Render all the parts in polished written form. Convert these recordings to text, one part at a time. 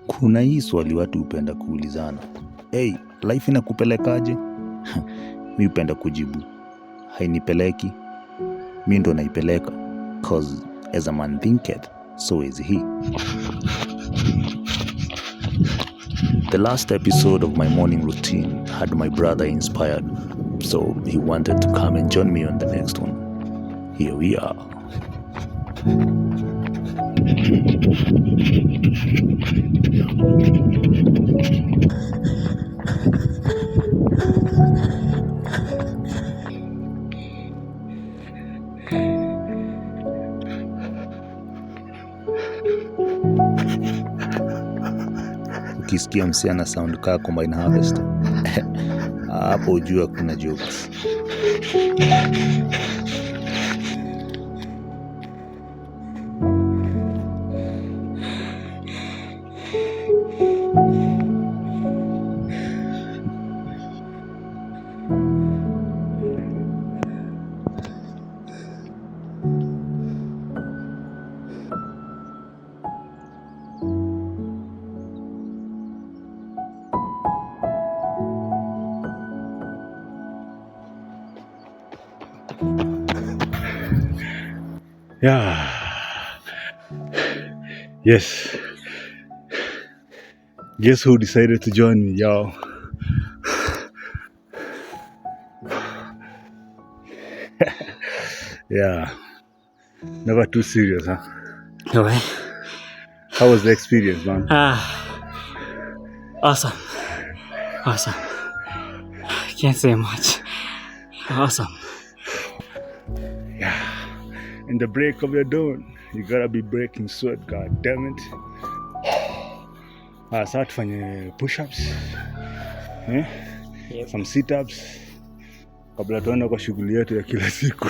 Kuna hii swali watu hupenda kuulizana. Hey, life inakupelekaje? Mi hupenda kujibu, hainipeleki, mi ndo naipeleka. Cause as a man thinketh, so is he. The last episode of my morning routine had my brother inspired, so he wanted to come and join me on the next one. Here we are. Ukisikia msichana sound kaa combine harvester, hapo ujua kuna jokes. Yeah. Yes. Guess who decided to join me, y'all? Yeah. Never too serious, huh? Okay. How was the experience, man? Awesome. Can't say much. Awesome. Yeah. In the break of your dawn, you gotta be breaking sweat, god damn it. Sasa tufanye push-ups. Yep. Some sit-ups. Kabla tuende kwa shughuli yetu ya kila siku.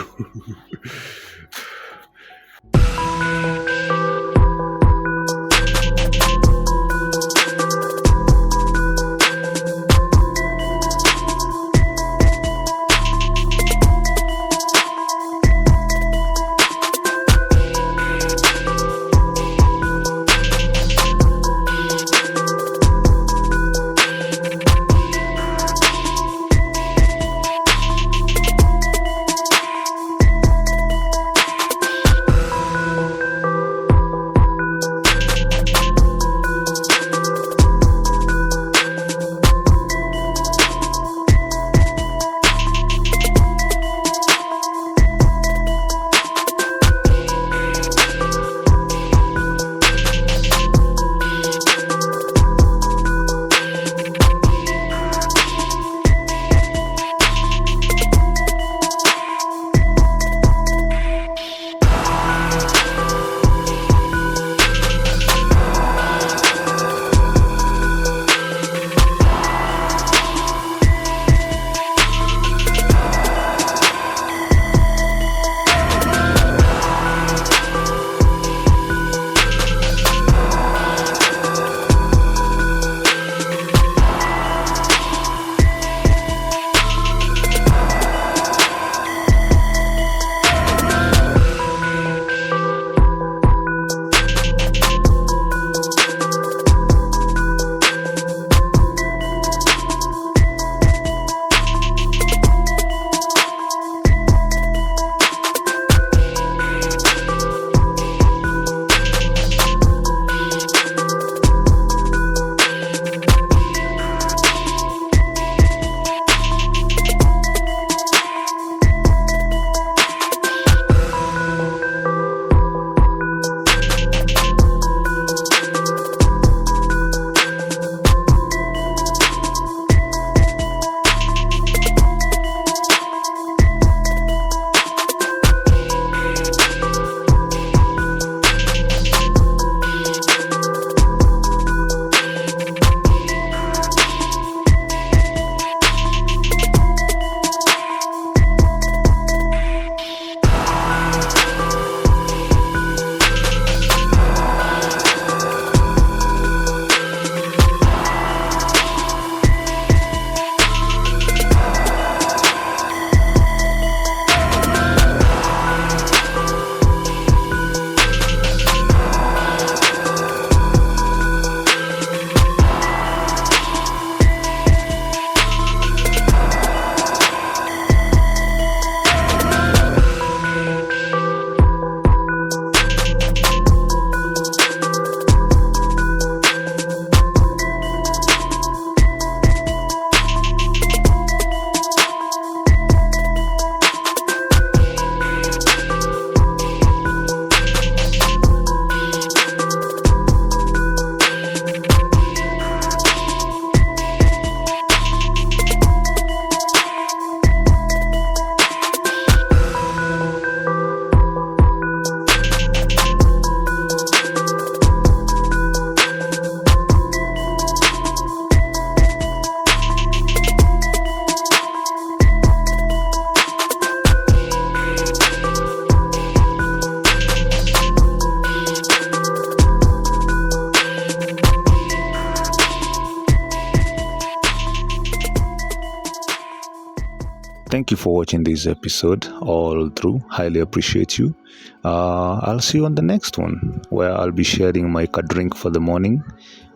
Thank you for watching this episode all through. Highly appreciate you. I'll see you on the next one, where I'll be sharing my drink for the morning.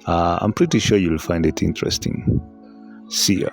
I'm pretty sure you'll find it interesting. See ya.